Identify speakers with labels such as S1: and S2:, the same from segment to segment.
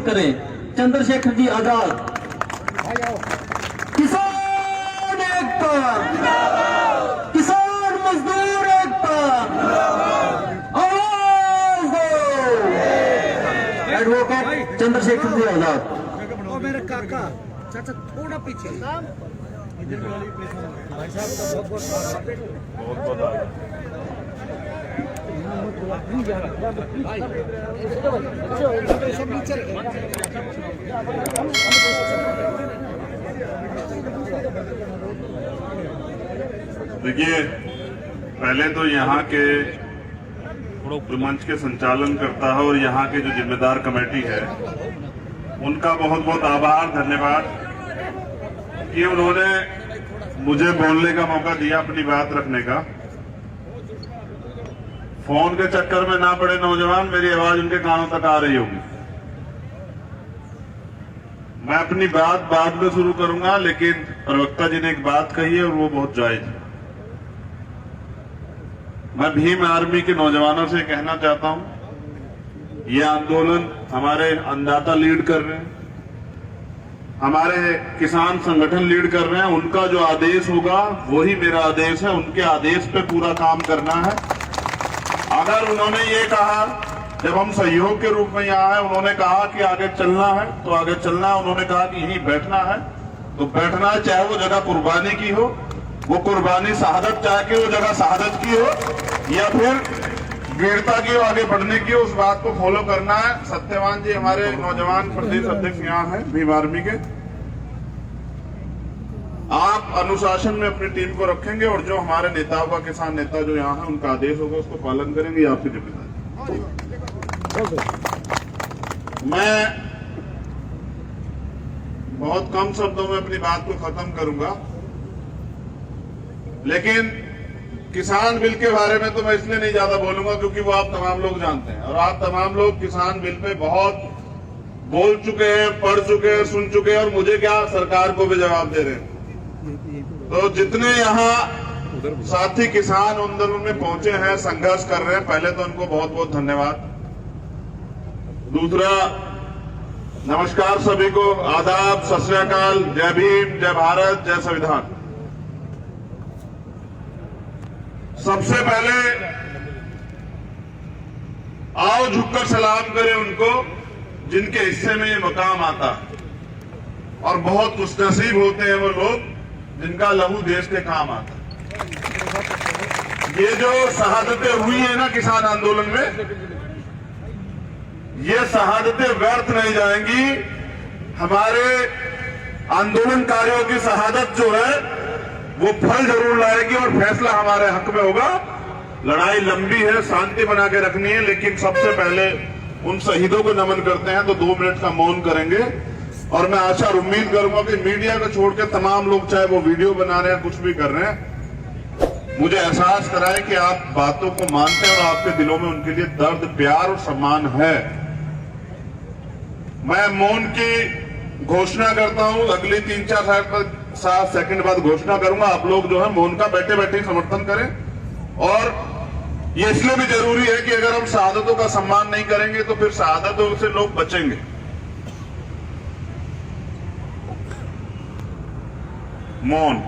S1: करें। चंद्रशेखर जी आजाद। किसान एकता, किसान मजदूर एकता, आवाज दो। एडवोकेट चंद्रशेखर जी आजाद।
S2: और मेरे काका चाचा थोड़ा पीछे भाई साहब का
S3: देखिए, पहले तो यहाँ के मंच के संचालन करता है और यहाँ के जो जिम्मेदार कमेटी है उनका बहुत बहुत आभार, धन्यवाद कि उन्होंने मुझे बोलने का मौका दिया, अपनी बात रखने का। फोन के चक्कर में ना पड़े नौजवान, मेरी आवाज उनके कानों तक आ रही होगी। मैं अपनी बात बाद में शुरू करूंगा, लेकिन प्रवक्ता जी ने एक बात कही है और वो बहुत जायज है। मैं भीम आर्मी के नौजवानों से कहना चाहता हूं, ये आंदोलन हमारे अन्नदाता लीड कर रहे हैं, हमारे किसान संगठन लीड कर रहे हैं। उनका जो आदेश होगा वही मेरा आदेश है, उनके आदेश पे पूरा काम करना है। अगर उन्होंने ये कहा, जब हम सहयोग के रूप में यहाँ है, उन्होंने कहा कि आगे चलना है तो आगे चलना है। उन्होंने कहा कि यहीं बैठना है तो बैठना है, चाहे वो जगह कुर्बानी की हो, वो कुर्बानी शहादत चाहे कि वो जगह शहादत की हो या फिर वीरता की हो, आगे बढ़ने की हो, उस बात को फॉलो करना है। सत्यवान जी हमारे नौजवान प्रदेश अध्यक्ष यहाँ हैं भीम आर्मी के। आप अनुशासन में अपनी टीम को रखेंगे और जो हमारे नेताओं का, किसान नेता जो यहाँ है, उनका आदेश होगा उसको पालन करेंगे, आपकी जिम्मेदारी। मैं बहुत कम शब्दों में अपनी बात को खत्म करूंगा, लेकिन किसान बिल के बारे में तो मैं इसलिए नहीं ज्यादा बोलूंगा क्योंकि वो आप तमाम लोग जानते हैं और आप तमाम लोग किसान बिल पे बहुत बोल चुके हैं, पढ़ चुके हैं, सुन चुके हैं और मुझे क्या, सरकार को भी जवाब दे रहे हैं। तो जितने यहाँ साथी किसान आंदोलन में पहुंचे हैं, संघर्ष कर रहे हैं, पहले तो उनको बहुत बहुत धन्यवाद। दूसरा, नमस्कार सभी को, आदाब, सत श्री अकाल, जय भीम, जय भारत, जय संविधान। सबसे पहले आओ झुककर सलाम करें उनको जिनके हिस्से में ये मकाम आता है, और बहुत खुशनसीब होते हैं वो लोग जिनका लहू देश के काम आता है। ये जो शहादतें हुई है ना किसान आंदोलन में, ये शहादतें व्यर्थ नहीं जाएंगी। हमारे आंदोलनकारियों की शहादत जो है वो फल जरूर लाएगी और फैसला हमारे हक में होगा। लड़ाई लंबी है, शांति बना के रखनी है, लेकिन सबसे पहले उन शहीदों को नमन करते हैं तो 2 मिनट का मौन करेंगे। और मैं आशा और उम्मीद करूंगा कि मीडिया को छोड़ के तमाम लोग, चाहे वो वीडियो बना रहे हैं, कुछ भी कर रहे हैं, मुझे एहसास कराएं कि आप बातों को मानते हैं और आपके दिलों में उनके लिए दर्द, प्यार और सम्मान है। मैं मौन की घोषणा करता हूं, अगली 3-4 सेकंड बाद घोषणा करूंगा। आप लोग जो है मौन का बैठे बैठे समर्थन करें। और ये इसलिए भी जरूरी है कि अगर हम शहादतों का सम्मान नहीं करेंगे तो फिर शहादतों से लोग बचेंगे। मौन।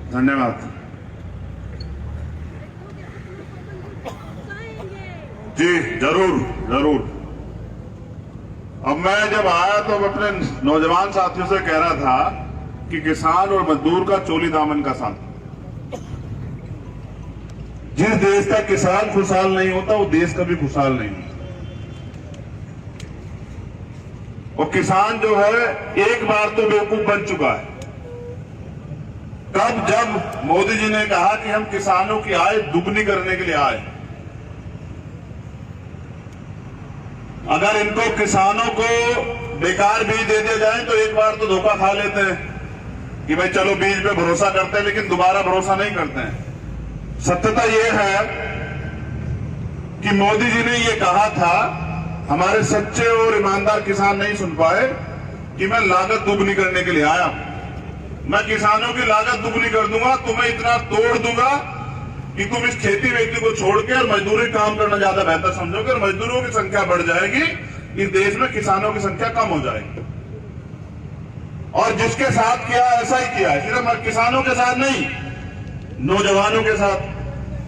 S3: धन्यवाद जी, जरूर जरूर। अब मैं जब आया तो अपने नौजवान साथियों से कह रहा था कि किसान और मजदूर का चोली दामन का साथ, जिस देश का किसान खुशहाल नहीं होता वो देश कभी खुशहाल नहीं होता। और किसान जो है एक बार तो बेवकूफ बन चुका है। कब? जब मोदी जी ने कहा कि हम किसानों की आय दुगनी करने के लिए आए। अगर इनको किसानों को बेकार बीज दे दिया जाए तो एक बार तो धोखा खा लेते हैं कि भाई चलो बीज पे भरोसा करते हैं, लेकिन दोबारा भरोसा नहीं करते हैं। सत्यता यह है कि मोदी जी ने यह कहा था, हमारे सच्चे और ईमानदार किसान नहीं सुन पाए कि मैं लागत दुगनी करने के लिए आया। मैं किसानों की लागत दुगनी कर दूंगा, तुम्हें इतना तोड़ दूंगा कि तुम इस खेती वेती को छोड़ के और मजदूरी काम करना ज्यादा बेहतर समझोगे और मजदूरों की संख्या बढ़ जाएगी, इस देश में किसानों की संख्या कम हो जाएगी। और जिसके साथ किया ऐसा ही किया है, सिर्फ किसानों के साथ नहीं, नौजवानों के साथ।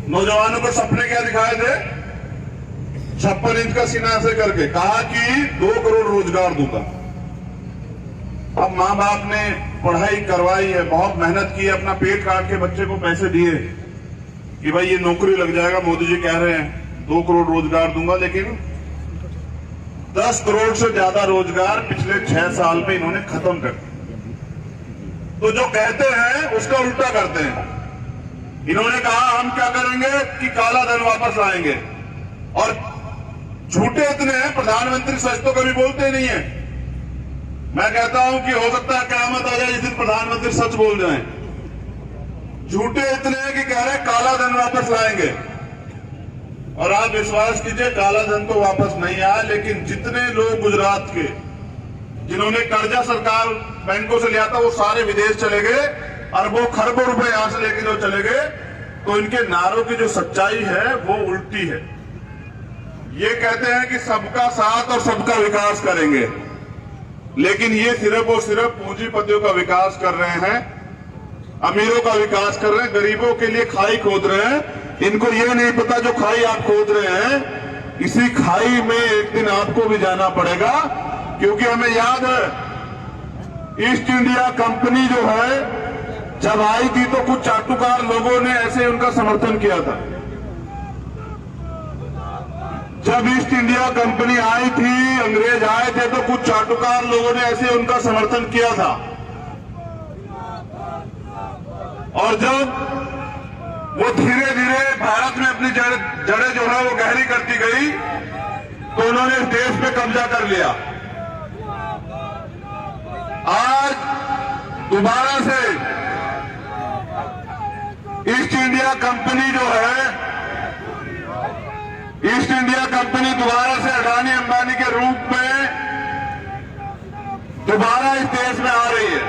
S3: नौजवानों को सपने क्या दिखाए थे? 56 इंच का सीना से करके कहा कि 2 करोड़ रोजगार दूंगा। अब मां बाप ने पढ़ाई करवाई है, बहुत मेहनत की है, अपना पेट काट के बच्चे को पैसे दिए कि भाई ये नौकरी लग जाएगा। मोदी जी कह रहे हैं 2 करोड़ रोजगार दूंगा, लेकिन 10 करोड़ से ज्यादा रोजगार पिछले 6 साल में इन्होंने खत्म कर दिया। तो जो कहते हैं उसका उल्टा करते हैं। इन्होंने कहा हम क्या करेंगे कि काला धन वापस लाएंगे, और झूठे इतने हैं, प्रधानमंत्री सच तो कभी बोलते ही नहीं है। मैं कहता हूं कि हो सकता है क़यामत आ जाए जिस दिन प्रधानमंत्री सच बोल जाएं। झूठे इतने हैं कि कह रहे हैं काला धन वापस लाएंगे, और आप विश्वास कीजिए काला धन तो वापस नहीं आया, लेकिन जितने लोग गुजरात के जिन्होंने कर्जा सरकार बैंकों से लिया था वो सारे विदेश चले गए, अरबों खरबों रुपए यहां से लेके जो चले गए। तो इनके नारों की जो सच्चाई है वो उल्टी है। ये कहते हैं कि सबका साथ और सबका विकास करेंगे, लेकिन ये सिर्फ और सिर्फ पूंजीपतियों का विकास कर रहे हैं, अमीरों का विकास कर रहे हैं, गरीबों के लिए खाई खोद रहे हैं। इनको ये नहीं पता जो खाई आप खोद रहे हैं, इसी खाई में एक दिन आपको भी जाना पड़ेगा। क्योंकि हमें याद है ईस्ट इंडिया कंपनी जो है जब आई थी तो कुछ चाटुकार लोगों ने ऐसे उनका समर्थन किया था। जब ईस्ट इंडिया कंपनी आई थी, अंग्रेज आए थे, तो कुछ चाटुकार लोगों ने ऐसे उनका समर्थन किया था। और जब वो धीरे धीरे भारत में अपनी जड़ें जो है वो गहरी करती गई, तो उन्होंने इस देश पे कब्जा कर लिया। आज दोबारा से ईस्ट इंडिया कंपनी जो है, ईस्ट इंडिया कंपनी दोबारा से अडानी अंबानी के रूप में दोबारा इस देश में आ रही है।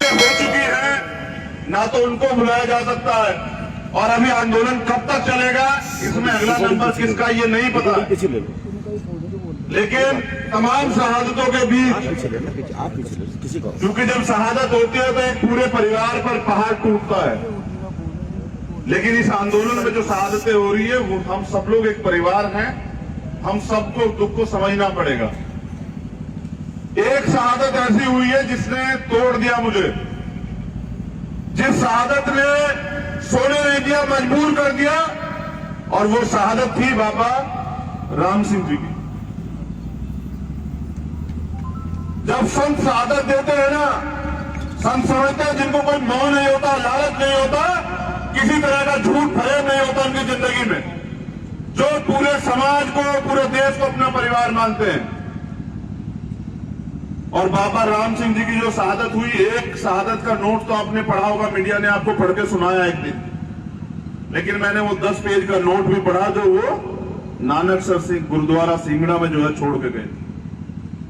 S3: हो चुकी है, ना तो उनको बुलाया जा सकता है, और अभी आंदोलन कब तक चलेगा इसमें अगला नंबर किसका ये नहीं पता। लेकिन तमाम शहादतों के बीच, क्योंकि जब शहादत होती है तो एक पूरे परिवार पर पहाड़ टूटता है, लेकिन इस आंदोलन में जो शहादतें हो रही है वो हम सब लोग एक परिवार हैं, हम सबको दुख को समझना पड़ेगा। एक शहादत ऐसी हुई है जिसने तोड़ दिया मुझे, जिस शहादत ने सोने नहीं दिया, मजबूर कर दिया, और वो शहादत थी बाबा राम सिंह जी की। जब संत शहादत देते हैं ना, संत समझते हैं जिनको कोई मोह नहीं होता, लालच नहीं होता, किसी तरह का झूठ फरेब नहीं होता उनकी जिंदगी में, जो पूरे समाज को, पूरे देश को अपना परिवार मानते हैं। और बाबा राम सिंह जी की जो शहादत हुई, एक शहादत का नोट तो आपने पढ़ा होगा, मीडिया ने आपको पढ़ के सुनाया एक दिन, लेकिन मैंने वो 10 पेज का नोट भी पढ़ा जो वो नानकसर सिंह गुरुद्वारा सिंगड़ा में जो है छोड़ के गए।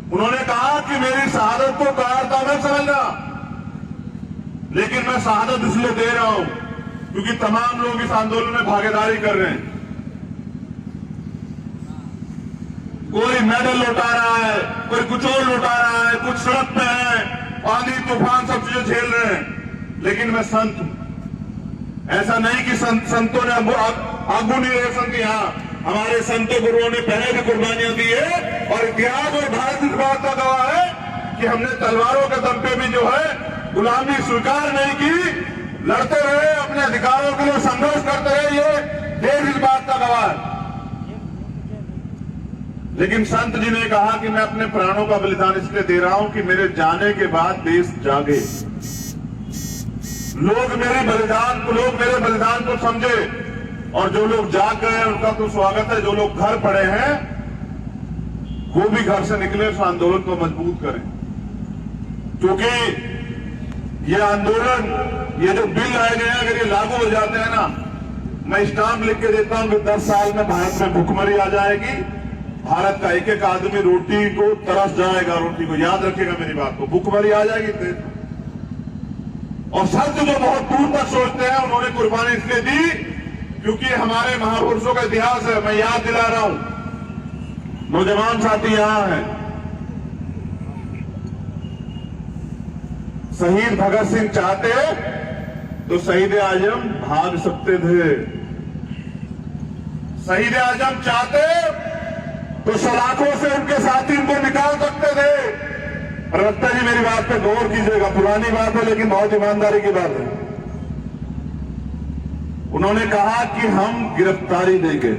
S3: उन्होंने कहा कि मेरी शहादत को कायरता मत समझना, लेकिन मैं शहादत इसलिए दे रहा हूं क्योंकि तमाम लोग इस आंदोलन में भागीदारी कर रहे हैं। कोई मेडल लौटा रहा है, कोई कुछ और लौटा रहा है, कुछ सड़क पे है, पानी तूफान सब चीजें झेल रहे हैं, लेकिन मैं संत हूं। ऐसा नहीं कि संतों ने आगू नहीं रहे। संत यहां हमारे संतों गुरुओं ने पहले भी कुर्बानियां दी है, और इतिहास और भारत इस बात का गवाह है कि हमने तलवारों के दम पे भी जो है गुलामी स्वीकार नहीं की, लड़ते रहे, अपने अधिकारों के लिए संघर्ष करते रहे। ये देश इस बात का गवाह है। लेकिन संत जी ने कहा कि मैं अपने प्राणों का बलिदान इसलिए दे रहा हूं कि मेरे जाने के बाद देश जागे, लोग मेरे बलिदान को समझे। और जो लोग जाग गए उनका तो स्वागत है, जो लोग घर पड़े हैं वो भी घर से निकले, उस आंदोलन को मजबूत करें। क्योंकि ये आंदोलन, ये जो बिल लाए गए हैं, अगर ये लागू हो जाते हैं ना, मैं स्टाम्प लिख के देता हूं कि 10 साल में भारत में भुखमरी आ जाएगी, भारत का एक एक आदमी रोटी को तरस जाएगा, रोटी को, याद रखिएगा मेरी बात को, भुखमरी आ जाएगी। और संत जो बहुत दूर तक सोचते हैं, उन्होंने कुर्बानी इसलिए दी क्योंकि हमारे महापुरुषों का इतिहास है। मैं याद दिला रहा हूं, नौजवान साथी यहां हैं, शहीद भगत सिंह चाहते तो शहीद आजम भाग सकते थे, शहीद आजम चाहते तो सलाखों से उनके साथी उनको निकाल सकते थे। प्रवक्ता जी मेरी बात पे गौर कीजिएगा, पुरानी बात है लेकिन बहुत ईमानदारी की बात है। उन्होंने कहा कि हम गिरफ्तारी देंगे,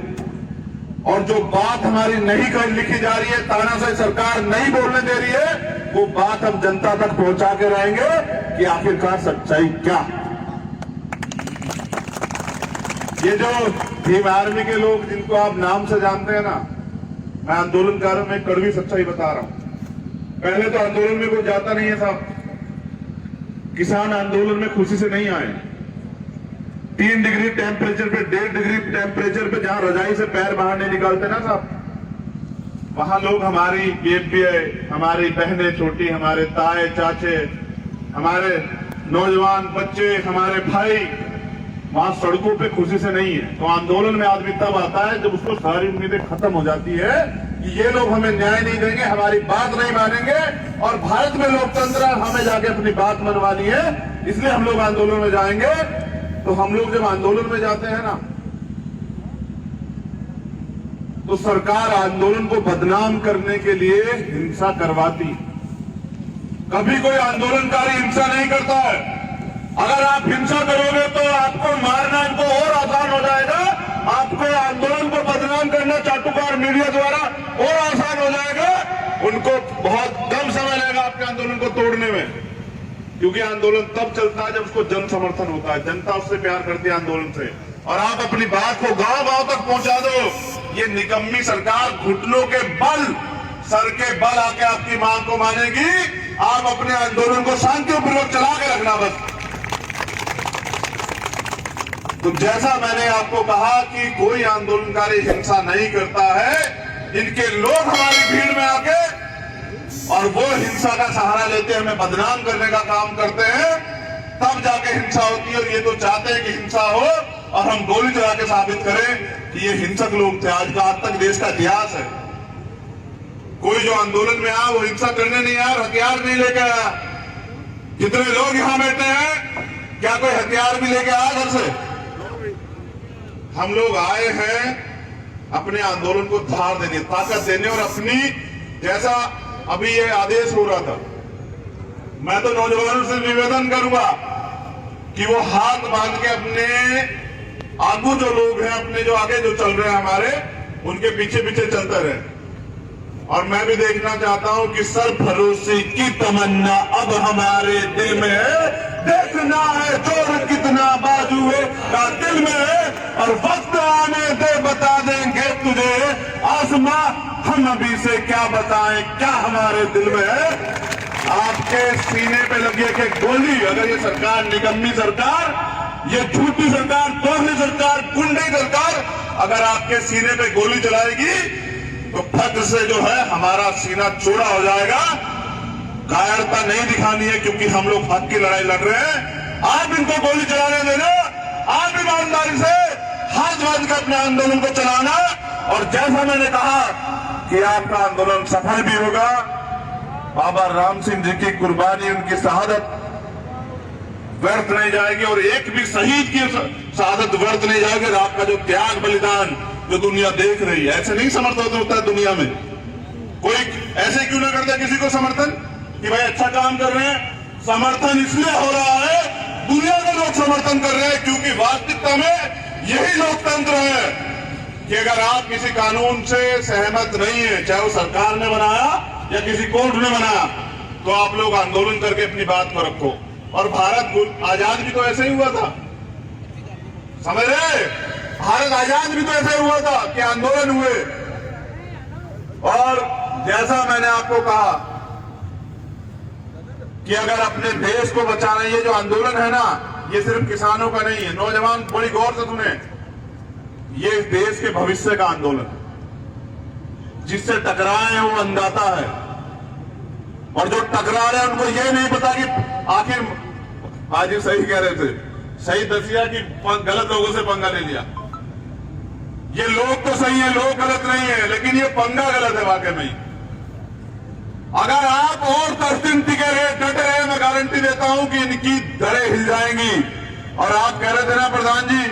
S3: और जो बात हमारी नहीं लिखी जा रही है, तानाशाही सरकार नहीं बोलने दे रही है, वो बात हम जनता तक पहुंचा के रहेंगे कि आखिरकार सच्चाई क्या। ये जो भीम आर्मी के लोग जिनको आप नाम से जानते हैं ना, मैं आंदोलनकारों में कड़वी सच्चाई बता रहा हूं। पहले तो आंदोलन में कोई जाता नहीं है साहब, किसान आंदोलन में खुशी से नहीं आए। 3 डिग्री टेम्परेचर पे, 1.5 डिग्री टेम्परेचर पे जहां रजाई से पैर बाहर नहीं निकालते ना साहब, वहां लोग, हमारी बेटियां, हमारी बहनें छोटी, हमारे ताए चाचे, हमारे नौजवान बच्चे, हमारे भाई वहां सड़कों पे खुशी से नहीं है। तो आंदोलन में आदमी तब आता है जब उसको सारी उम्मीदें खत्म हो जाती है कि ये लोग हमें न्याय नहीं देंगे, हमारी बात नहीं मानेंगे, और भारत में लोकतंत्र है, हमें जाके अपनी बात मनवानी है, इसलिए हम लोग आंदोलन में जाएंगे। तो हम लोग जब आंदोलन में जाते हैं ना, तो सरकार आंदोलन को बदनाम करने के लिए हिंसा करवाती। कभी कोई आंदोलनकारी हिंसा नहीं करता है। अगर आप हिंसा करोगे तो आपको मारना इनको और आसान हो जाएगा, आपको आंदोलन को बदनाम करना चाटुकार मीडिया द्वारा और आसान हो जाएगा। उनको बहुत कम समय लगेगा आपके आंदोलन को तोड़ने में, क्योंकि आंदोलन तब चलता है जब उसको जन समर्थन होता है, जनता उससे प्यार करती है आंदोलन से। और आप अपनी बात को गांव गांव तक पहुंचा दो। ये निकम्मी सरकार घुटनों के बल, सर के बल आके आपकी मांग को मानेगी। आप अपने आंदोलन को शांतिपूर्वक चला के रखना बस। तो जैसा मैंने आपको कहा कि कोई आंदोलनकारी हिंसा नहीं करता है, इनके लोग हमारी भीड़ में आके और वो हिंसा का सहारा लेते हमें बदनाम करने का काम करते हैं, तब जाके हिंसा होती है। और ये तो चाहते हैं कि हिंसा हो और हम गोली चला के साबित करें कि ये हिंसक लोग थे। आज का, आज तक देश का इतिहास है, कोई जो आंदोलन में आया वो हिंसा करने नहीं आया, हथियार नहीं लेके आया। जितने लोग यहां बैठे हैं, क्या कोई हथियार भी लेके आया घर से? हम लोग आए हैं अपने आंदोलन को धार देने, ताकत देने, और अपनी, जैसा अभी ये आदेश हो रहा था, मैं तो नौजवानों से निवेदन करूंगा कि वो हाथ बांध के अपने आगू जो लोग हैं, अपने जो आगे जो चल रहे हैं हमारे, उनके पीछे पीछे चलते रहे। और मैं भी देखना चाहता हूं कि सरफरोशी की तमन्ना अब हमारे दिल में है। देखना है जोर कितना बाजुए का दिल में है, और वक्त आने दे बता देंगे तुझे आसमां, हम अभी से क्या बताएं क्या हमारे दिल में है। आपके सीने पे लगी एक गोली, अगर ये सरकार, निकम्मी सरकार, ये झूठी सरकार, दोहरी सरकार, गुंडे सरकार अगर आपके सीने पे गोली चलाएगी तो फक्र से जो है हमारा सीना चौड़ा हो जाएगा। कायरता नहीं दिखानी है, क्योंकि हम लोग हक की लड़ाई लड़ रहे हैं। आप इनको गोली चलाने देना, आप ईमानदारी से हाथ बांध कर अपने आंदोलन को चलाना। और जैसा मैंने कहा कि आपका आंदोलन सफल भी होगा। बाबा राम सिंह जी की कुर्बानी, उनकी शहादत व्यर्थ नहीं जाएगी, और एक भी शहीद की शहादत व्यर्थ नहीं जाएगी। आपका जो त्याग बलिदान जो दुनिया देख रही है, ऐसे नहीं समर्थन होता है दुनिया में। कोई ऐसे क्यों ना करता किसी को समर्थन कि भाई अच्छा काम कर रहे हैं, समर्थन इसलिए हो रहा है, दुनिया के लोग समर्थन कर रहे हैं, क्योंकि वास्तविकता में यही लोकतंत्र है कि अगर आप किसी कानून से सहमत नहीं है, चाहे वो सरकार ने बनाया या किसी कोर्ट ने बनाया, तो आप लोग आंदोलन करके अपनी बात को रखो। और भारत आजाद भी तो ऐसे ही हुआ था, समझ रहे? भारत आजाद भी तो ऐसे ही हुआ था कि आंदोलन हुए। और जैसा मैंने आपको कहा कि अगर अपने देश को बचाना, ये जो आंदोलन है ना, ये सिर्फ किसानों का नहीं है। नौजवान बड़ी गौर से सुने, ये इस देश के भविष्य का आंदोलन है। जिससे टकराए हैं वो अंधाता है, और जो टकरा रहे हैं उनको ये नहीं पता कि आखिर आज सही कह रहे थे, सही दसिया कि गलत लोगों से पंगा ले लिया। ये लोग तो सही है, लोग गलत नहीं है, लेकिन ये पंगा गलत है वाकई में। अगर आप और 10 दिन टिके रहे, डटे रहे, मैं गारंटी देता हूं कि इनकी दरें हिल जाएंगी। और आप कह रहे थे ना प्रधान जी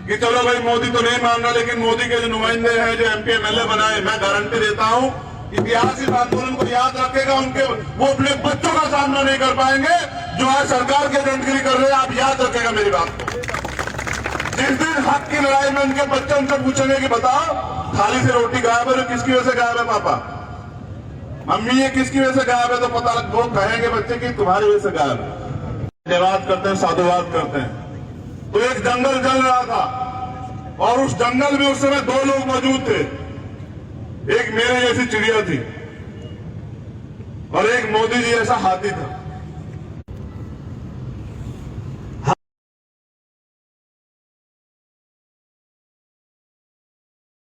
S3: कि चलो भाई मोदी तो नहीं मान रहा, लेकिन मोदी के जो नुमाइंदे हैं, जो एमपी एमएलए बनाए, मैं गारंटी देता हूं इतिहास इस आंदोलन को याद रखेगा। उनके वो अपने बच्चों का सामना नहीं कर पाएंगे जो आज सरकार के एजेंटगिरी कर रहे हैं। आप याद रखेगा मेरी बात को। जिस दिन हक की लड़ाई में उनके बच्चे उनसे पूछेंगे कि बताओ थाली से रोटी गायब है, किसकी वजह से गायब है पापा, मम्मी ये किसकी वजह से गायब है, तो पता लग, वो कहेंगे बच्चे कि तुम्हारी वजह से गायब है। धन्यवाद करते हैं, साधुवाद करते हैं। तो एक जंगल जल रहा था, और उस जंगल में उस समय 2 लोग मौजूद थे। एक मेरे जैसी चिड़िया थी और एक मोदी जी जैसा हाथी था।